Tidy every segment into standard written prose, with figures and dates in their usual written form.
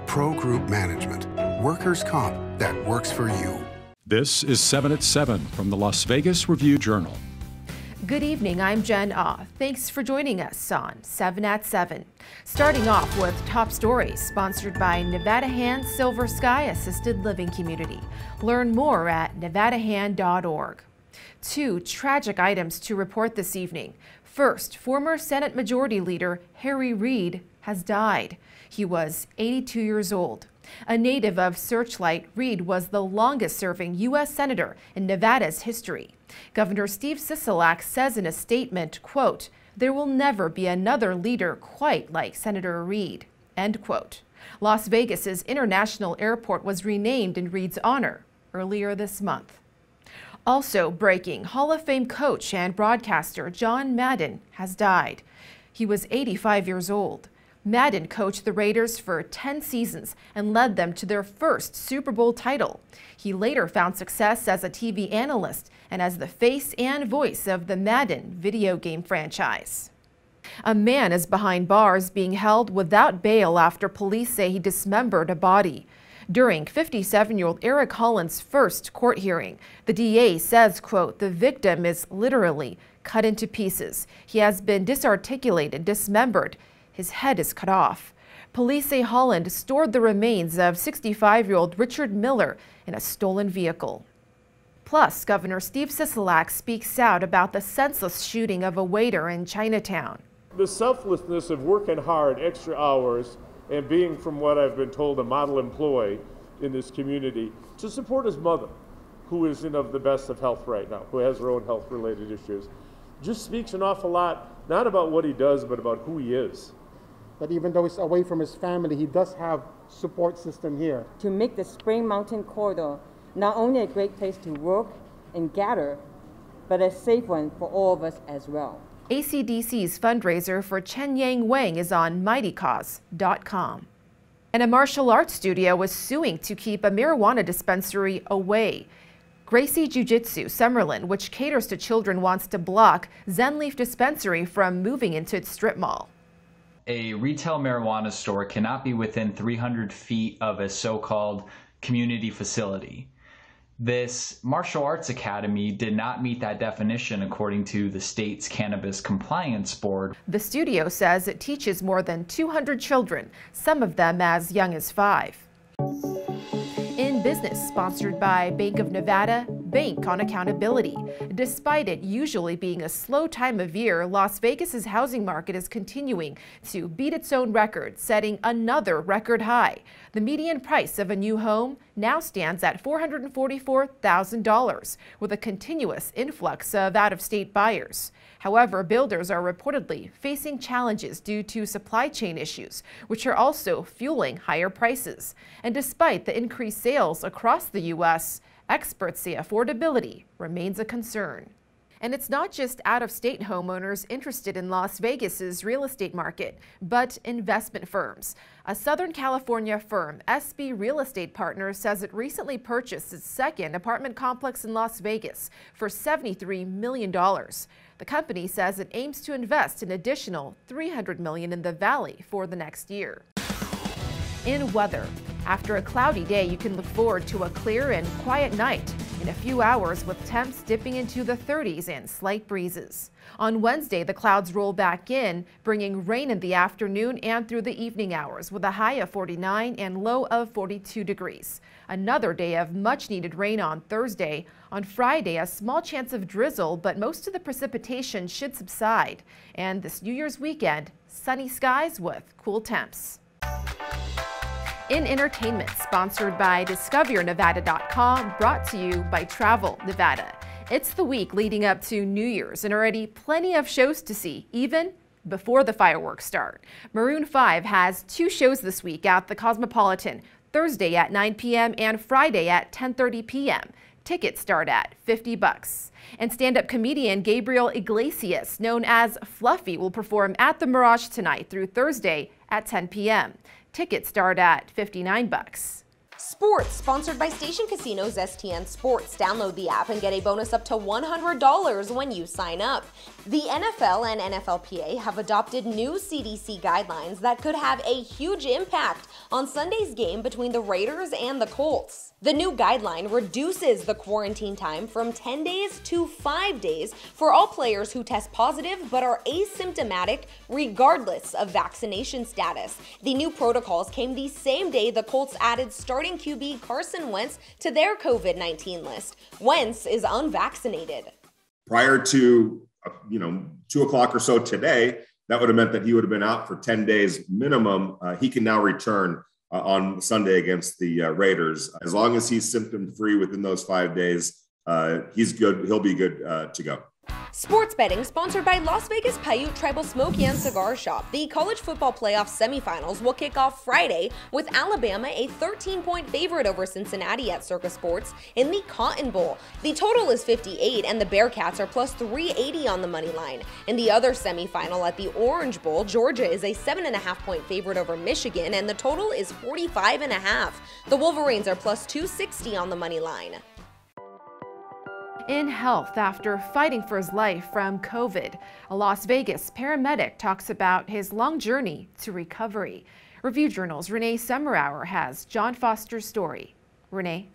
Pro Group Management. Workers' comp that works for you. This is 7 at 7 from the Las Vegas Review-Journal. Good evening, I'm Jen Ah. Thanks for joining us on 7 at 7. Starting off with top stories sponsored by Nevada Hand Silver Sky Assisted Living Community. Learn more at nevadahand.org. Two tragic items to report this evening. First, former Senate Majority Leader Harry Reid has died. He was 82 years old. A native of Searchlight, Reid was the longest-serving U.S. Senator in Nevada's history. Governor Steve Sisolak says in a statement, quote, "There will never be another leader quite like Senator Reid," end quote. Las Vegas's International Airport was renamed in Reid's honor earlier this month. Also breaking, Hall of Fame coach and broadcaster John Madden has died. He was 85 years old. Madden coached the Raiders for 10 seasons and led them to their first Super Bowl title. He later found success as a TV analyst and as the face and voice of the Madden video game franchise. A man is behind bars being held without bail after police say he dismembered a body. During 57-year-old Eric Holland's first court hearing, the DA says, quote, "The victim is literally cut into pieces. He has been disarticulated, dismembered. His head is cut off." Police say Holland stored the remains of 65-year-old Richard Miller in a stolen vehicle. Plus, Governor Steve Sisolak speaks out about the senseless shooting of a waiter in Chinatown. The selflessness of working hard, extra hours, and being, from what I've been told, a model employee in this community to support his mother, who isn't of the best of health right now, who has her own health-related issues, just speaks an awful lot, not about what he does, but about who he is. That even though he's away from his family, he does have support system here. To make the Spring Mountain Corridor not only a great place to work and gather, but a safe one for all of us as well. ACDC's fundraiser for Chen Yang Wang is on mightycause.com. And a martial arts studio is suing to keep a marijuana dispensary away. Gracie Jiu-Jitsu Summerlin, which caters to children, wants to block Zen Leaf Dispensary from moving into its strip mall. A retail marijuana store cannot be within 300 feet of a so-called community facility. This martial arts academy did not meet that definition according to the state's Cannabis Compliance Board. The studio says it teaches more than 200 children, some of them as young as 5. In Business, sponsored by Bank of Nevada, bank on accountability. Despite it usually being a slow time of year, Las Vegas's housing market is continuing to beat its own record, setting another record high. The median price of a new home now stands at $444,000, with a continuous influx of out-of-state buyers. However, builders are reportedly facing challenges due to supply chain issues, which are also fueling higher prices. And despite the increased sales across the U.S., experts say affordability remains a concern. And it's not just out-of-state homeowners interested in Las Vegas's real estate market, but investment firms. A Southern California firm, SB Real Estate Partners, says it recently purchased its second apartment complex in Las Vegas for $73 million. The company says it aims to invest an additional $300 million in the valley for the next year. In weather, after a cloudy day, you can look forward to a clear and quiet night in a few hours, with temps dipping into the 30s and slight breezes. On Wednesday, the clouds roll back in, bringing rain in the afternoon and through the evening hours, with a high of 49 and low of 42 degrees. Another day of much-needed rain on Thursday. On Friday, a small chance of drizzle, but most of the precipitation should subside. And this New Year's weekend, sunny skies with cool temps. In entertainment, sponsored by DiscoverNevada.com, brought to you by Travel Nevada. It's the week leading up to New Year's and already plenty of shows to see, even before the fireworks start. Maroon 5 has 2 shows this week at the Cosmopolitan, Thursday at 9 p.m. and Friday at 10:30 p.m. Tickets start at $50. And stand-up comedian Gabriel Iglesias, known as Fluffy, will perform at the Mirage tonight through Thursday at 10 p.m. Tickets start at $59. Sports, sponsored by Station Casino's STN Sports. Download the app and get a bonus up to $100 when you sign up. The NFL and NFLPA have adopted new CDC guidelines that could have a huge impact on Sunday's game between the Raiders and the Colts. The new guideline reduces the quarantine time from 10 days to 5 days for all players who test positive but are asymptomatic regardless of vaccination status. The new protocols came the same day the Colts added starting QB Carson Wentz to their COVID-19 list. Wentz is unvaccinated. Prior to 2 o'clock or so today, that would have meant that he would have been out for 10 days minimum. He can now return on Sunday against the Raiders. As long as he's symptom-free within those 5 days, he's good. He'll be good to go. Sports betting, sponsored by Las Vegas Paiute Tribal Smoky and Cigar Shop. The college football playoff semifinals will kick off Friday with Alabama a 13-point favorite over Cincinnati at Circa Sports in the Cotton Bowl. The total is 58, and the Bearcats are plus 380 on the money line. In the other semifinal at the Orange Bowl, Georgia is a 7.5-point favorite over Michigan, and the total is 45.5. The Wolverines are plus 260 on the money line. In health, after fighting for his life from COVID, a Las Vegas paramedic talks about his long journey to recovery. Review Journal's Renee Summerhour has John Foster's story. Renee?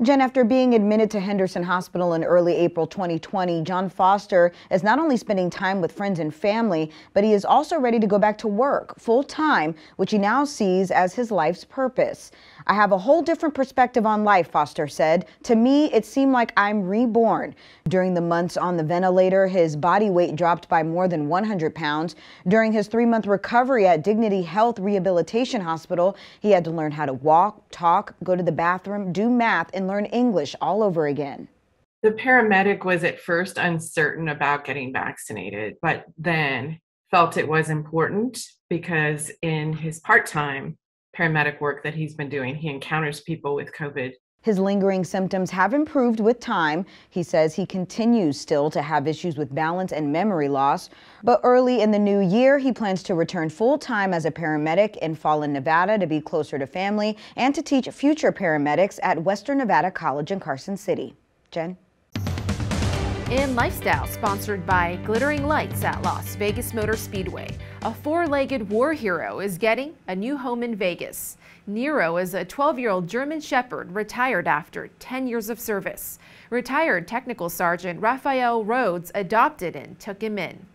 Jen, after being admitted to Henderson Hospital in early April 2020, John Foster is not only spending time with friends and family, but he is also ready to go back to work full-time, which he now sees as his life's purpose. I have a whole different perspective on life, Foster said. To me, it seemed like I'm reborn. During the months on the ventilator, his body weight dropped by more than 100 pounds. During his 3-month recovery at Dignity Health Rehabilitation Hospital, he had to learn how to walk, talk, go to the bathroom, do math, and learn English all over again. The paramedic was at first uncertain about getting vaccinated, but then felt it was important because in his part-time paramedic work that he's been doing, he encounters people with COVID. His lingering symptoms have improved with time. He says he continues still to have issues with balance and memory loss, but early in the new year, he plans to return full-time as a paramedic in Fallon, Nevada to be closer to family and to teach future paramedics at Western Nevada College in Carson City. Jen? In Lifestyle, sponsored by Glittering Lights at Las Vegas Motor Speedway, a 4-legged war hero is getting a new home in Vegas. Nero is a 12-year-old German Shepherd retired after 10 years of service. Retired Technical Sergeant Raphael Rhodes adopted and took him in.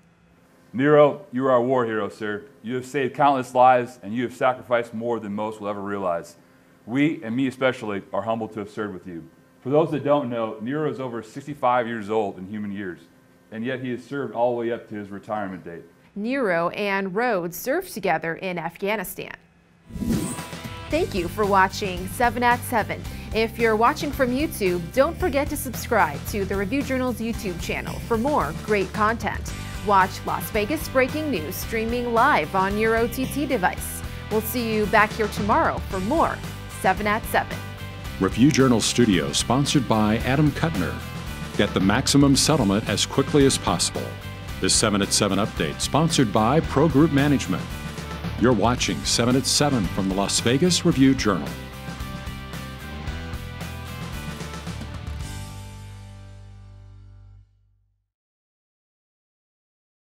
Nero, you are a war hero, sir. You have saved countless lives and you have sacrificed more than most will ever realize. We, and me especially, are humbled to have served with you. For those that don't know, Nero is over 65 years old in human years, and yet he has served all the way up to his retirement date. Nero and Rhodes served together in Afghanistan. Thank you for watching 7 at 7. If you're watching from YouTube, don't forget to subscribe to the Review Journal's YouTube channel for more great content. Watch Las Vegas Breaking News streaming live on your OTT device. We'll see you back here tomorrow for more 7 at 7. Review Journal Studio, sponsored by Adam Kuttner. Get the maximum settlement as quickly as possible. This 7 at 7 update, sponsored by Pro Group Management. You're watching 7 at 7 from the Las Vegas Review Journal.